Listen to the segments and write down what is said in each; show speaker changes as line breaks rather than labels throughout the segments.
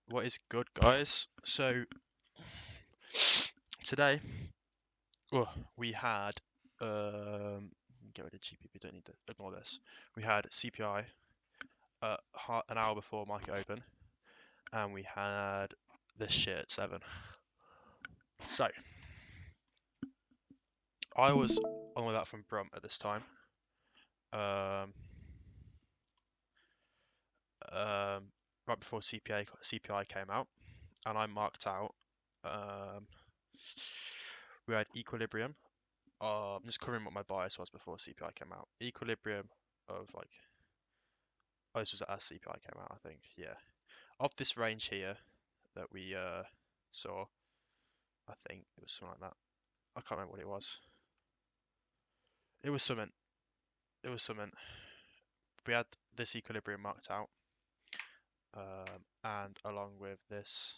What is good, guys? So today, oh, we had get rid of GPP. Don't need to ignore this. We had CPI an hour before market open, and we had this shit at 7. So I was on with that from Brunt at this time. Um, right before CPI came out, and I marked out. Um, we had Equilibrium. I'm just covering what my bias was before CPI came out. Equilibrium of like, oh, this was as CPI came out, I think. Yeah, of this range here that we saw, I think it was something like that. I can't remember what it was. It was something. It was something. We had this Equilibrium marked out, and along with this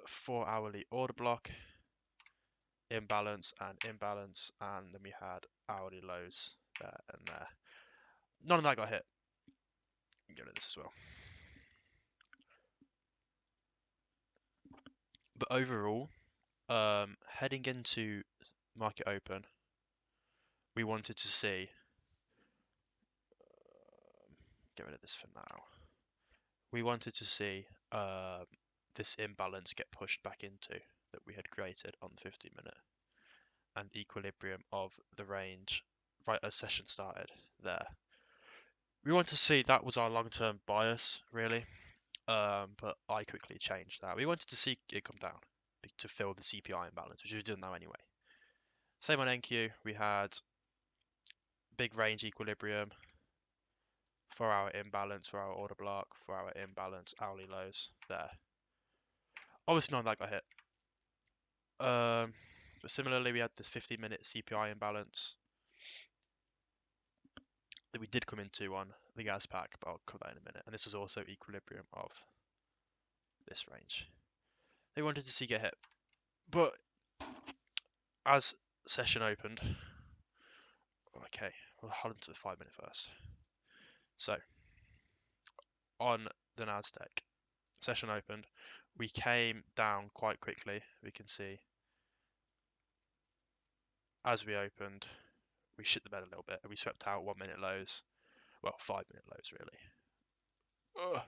4 hourly order block, imbalance, and then we had hourly lows there and there. None of that got hit. Get rid of this as well. But overall, heading into market open, we wanted to see. Get rid of this for now. We wanted to see this imbalance get pushed back into that we had created on the 50-minute and equilibrium of the range right as session started there. We wanted to see that was our long-term bias, really, but I quickly changed that. We wanted to see it come down to fill the CPI imbalance, which we didn't know anyway. Same on NQ, we had big range equilibrium, 4 hour imbalance, 4 hour order block, 4 hour imbalance, hourly lows there. Obviously none of that got hit. But similarly, we had this 50-minute CPI imbalance that we did come into on the gas pack, but I'll cover that in a minute. And this was also equilibrium of this range. They wanted to see get hit. But as session opened, okay, we'll hold on to the 5-minute first. So on the Nasdaq, session opened, we came down quite quickly. We can see as we opened, we shit the bed a little bit and we swept out 1-minute lows. Well, 5-minute lows really. Ugh.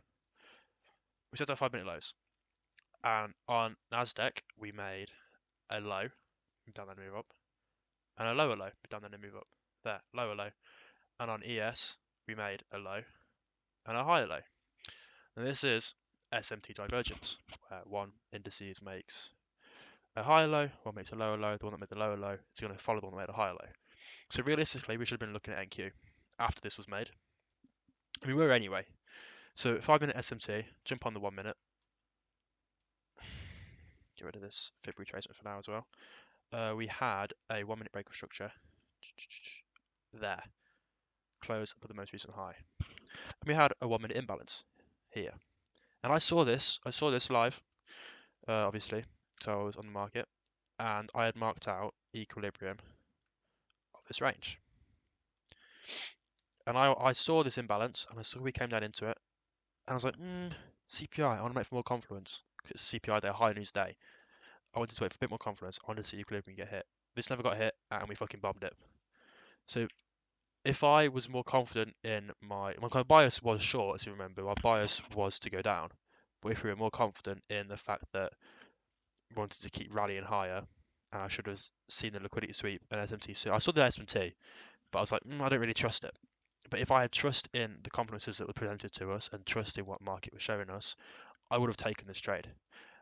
We swept out 5-minute lows. And on Nasdaq, we made a low, down then move up, and a lower low, down then move up. There, lower low. And on ES, we made a low and a higher low. And this is SMT divergence, where one indices makes a higher low, one makes a lower low, the one that made the lower low is going to follow the one that made a higher low. So realistically, we should have been looking at NQ after this was made. We were anyway. So 5-minute SMT, jump on the 1-minute. Get rid of this fib retracement for now as well. We had a 1-minute break of structure there, close up at the most recent high. And we had a 1-minute imbalance here. And I saw this live, obviously, so I was on the market, and I had marked out equilibrium of this range. And I saw this imbalance, and I saw we came down into it, and I was like, CPI, I want to make for more confluence, because it's CPI day, high news day. I wanted to wait for a bit more confidence. I wanted to see equilibrium get hit. This never got hit, and we fucking bombed it. So if I was more confident in my bias was short, as you remember, my bias was to go down. But if we were more confident in the fact that we wanted to keep rallying higher, and I should have seen the liquidity sweep and SMT. So I saw the SMT, but I was like, I don't really trust it. But if I had trust in the confidences that were presented to us and trust in what market was showing us, I would have taken this trade.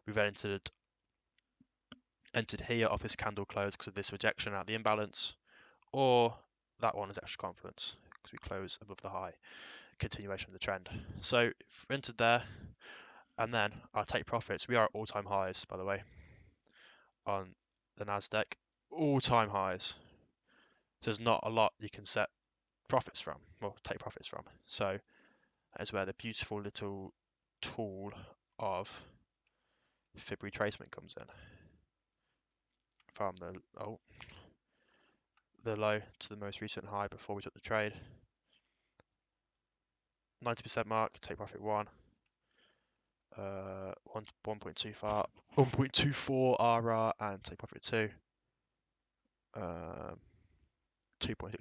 We've entered here off this candle close because of this rejection out the imbalance, or that one is extra confidence because we close above the high, continuation of the trend. So entered there, and then I'll take profits. We are at all-time highs, by the way, on the Nasdaq, all-time highs. So there's not a lot you can set profits from, well, take profits from. So that is where the beautiful little tool of fib retracement comes in. From the low to the most recent high before we took the trade. 90% mark, take profit 1. 1.24 RR and take profit 2, 2.61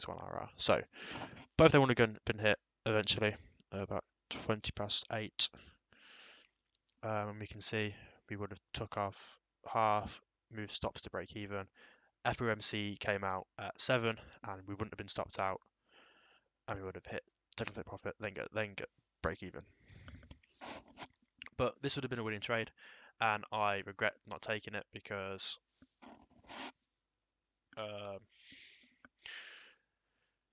RR. So both they would have been hit eventually, about 20 past 8. And we can see we would have took off half, moved stops to break even. FOMC came out at 7, and we wouldn't have been stopped out, and we would have hit technical profit, then get break even. But this would have been a winning trade, and I regret not taking it because it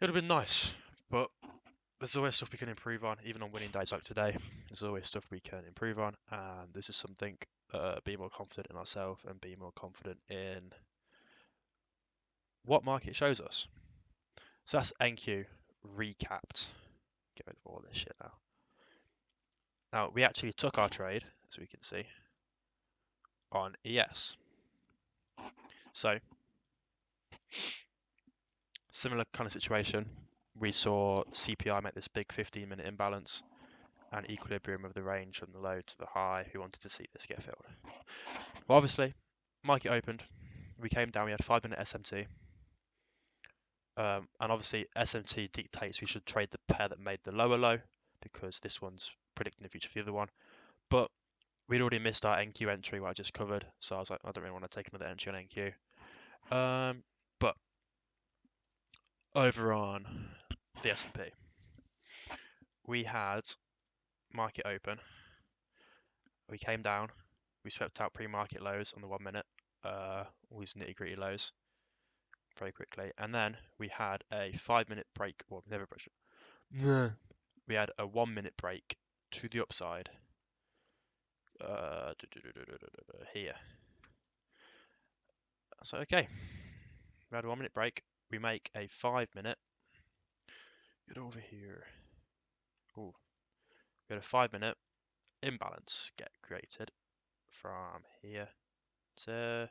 would have been nice. But there's always stuff we can improve on, even on winning days like today. There's always stuff we can improve on, and this is something. Be more confident in ourselves and be more confident in what market shows us. So that's NQ recapped. Get rid of all this shit now. Now we actually took our trade, as we can see, on ES. So similar kind of situation. We saw CPI make this big 15-minute imbalance and equilibrium of the range from the low to the high. We wanted to see this get filled. Well, obviously, market opened. We came down. We had 5-minute SMT. And obviously, SMT dictates we should trade the pair that made the lower low because this one's predicting the future for the other one. But we'd already missed our NQ entry, what I just covered. So I was like, I don't really want to take another entry on NQ. But over on the S&P, we had market open. We came down. We swept out pre-market lows on the 1 minute. All these nitty-gritty lows very quickly. And then we had a 5-minute break. Well, never break. We had a 1 minute break to the upside. Here. So, okay. We had a 1 minute break. We make a 5-minute. Get over here. Oh. We had a 5-minute imbalance get created from here to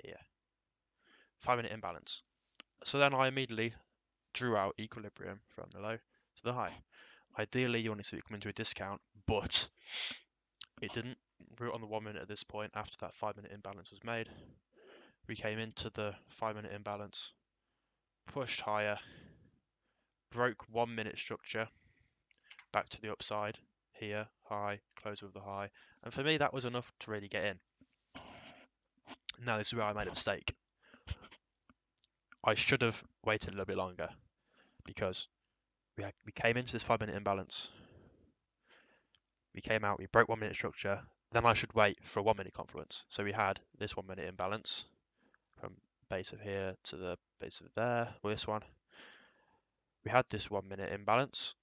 here. 5-minute imbalance. So then I immediately drew out equilibrium from the low to the high. Ideally, you want to see it come into a discount, but it didn't. We were on the 1 minute at this point after that 5-minute imbalance was made. We came into the 5-minute imbalance, pushed higher, broke 1 minute structure, back to the upside, here, high, close with the high. And for me, that was enough to really get in. Now, this is where I made a mistake. I should have waited a little bit longer because we came into this 5-minute imbalance. We came out, we broke 1 minute structure. Then I should wait for a 1 minute confluence. So we had this 1 minute imbalance from base of here to the base of there, or this one. We had this 1 minute imbalance.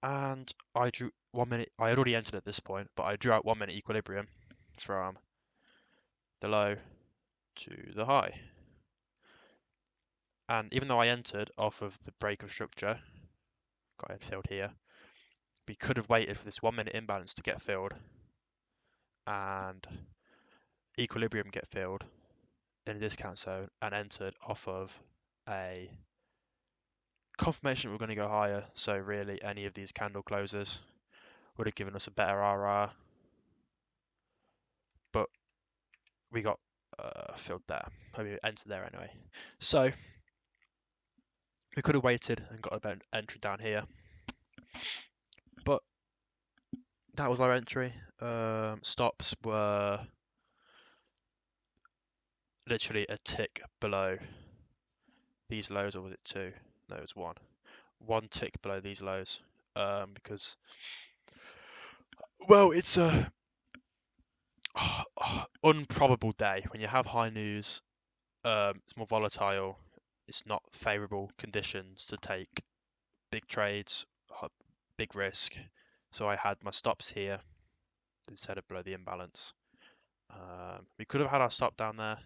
And I drew 1 minute, I had already entered at this point, but I drew out 1 minute equilibrium from the low to the high. And even though I entered off of the break of structure, got it filled here, we could have waited for this 1 minute imbalance to get filled and equilibrium get filled in a discount zone and entered off of a confirmation we're going to go higher. So really any of these candle closes would have given us a better RR, but we got filled there. We entered there anyway. So we could have waited and got a better entry down here, but that was our entry. Stops were literally a tick below these lows, or was it 2? No, it was 1. 1 tick below these lows, because, well, it's a unprobable day when you have high news. It's more volatile. It's not favourable conditions to take big trades, big risk. So I had my stops here instead of below the imbalance. We could have had our stop down there,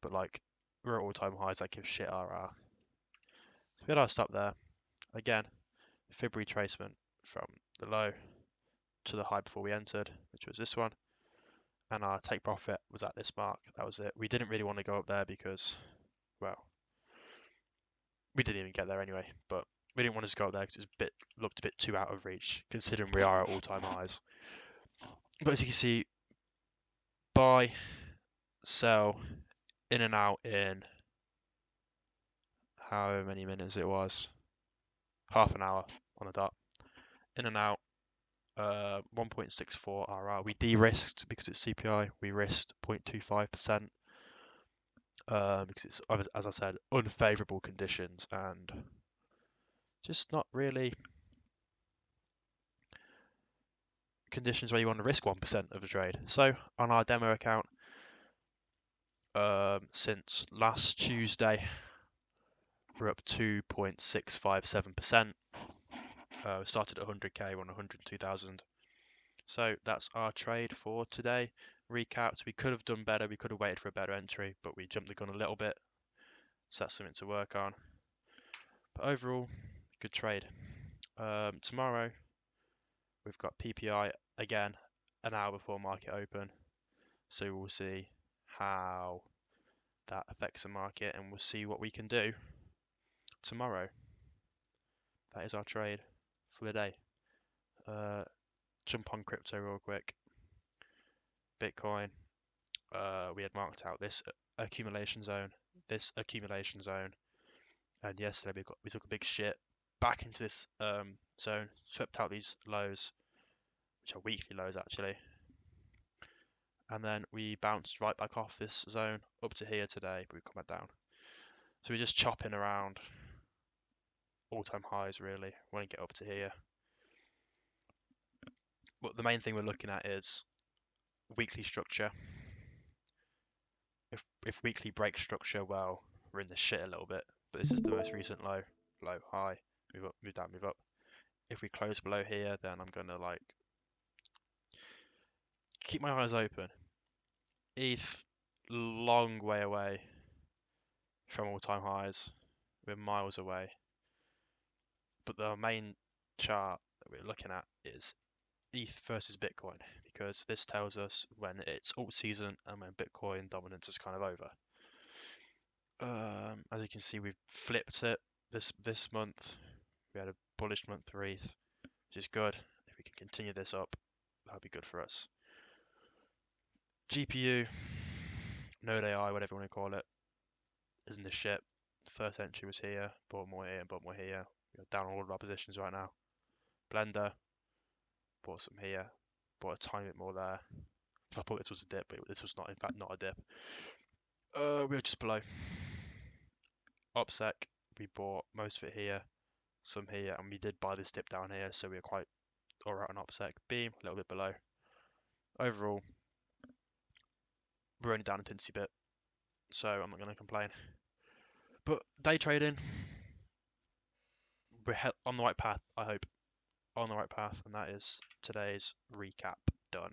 but like we're at all-time highs. That gives shit RR. So we had our stop there. Again, fib retracement from the low to the high before we entered, which was this one. And our take profit was at this mark. That was it. We didn't really want to go up there because, well, we didn't even get there anyway. But we didn't want to go up there because it looked a bit too out of reach, considering we are at all-time highs. But as you can see, buy, sell, in and out in how many minutes it was, half an hour on the dot, in and out. 1.64 RR. We de-risked because it's CPI. We risked 0.25% because it's, as I said, unfavorable conditions and just not really conditions where you want to risk 1% of a trade. So on our demo account, since last Tuesday, we're up 2.657%. We started at 100k, we're on 102,000. So that's our trade for today. Recapped, we could have done better, we could have waited for a better entry, but we jumped the gun a little bit. So that's something to work on. But overall, good trade. Tomorrow, we've got PPI again, an hour before market open. So we'll see how that affects the market and we'll see what we can do tomorrow. That is our trade for the day. Jump on crypto real quick. Bitcoin, we had marked out this accumulation zone, and yesterday we took a big shit back into this zone, swept out these lows, which are weekly lows actually, and then we bounced right back off this zone up to here today, but we come back down. So we're just chopping around all-time highs really when we get up to here. But the main thing we're looking at is weekly structure. If weekly breaks structure, well, we're in the shit a little bit. But this is the most recent low, high, move up, move down, move up. If we close below here, then I'm gonna like keep my eyes open. ETH, long way away from all-time highs. We're miles away. But the main chart that we're looking at is ETH versus Bitcoin, because this tells us when it's alt season and when Bitcoin dominance is kind of over. As you can see, we've flipped it this month. We had a bullish month for ETH, which is good. If we can continue this up, that'll be good for us. GPU, Node AI, whatever you want to call it, is in the shit. First entry was here, bought more here, and bought more here. We're down all of our positions right now. Blender, bought some here, bought a tiny bit more there. So I thought this was a dip, but this was not, in fact, not a dip. We were just below. OPSEC, we bought most of it here, some here, and we did buy this dip down here, so we were quite alright on OPSEC. Beam, a little bit below. Overall, we're only down a tinsy bit, so I'm not going to complain. But day trading, we're on the right path, I hope. On the right path, and that is today's recap done.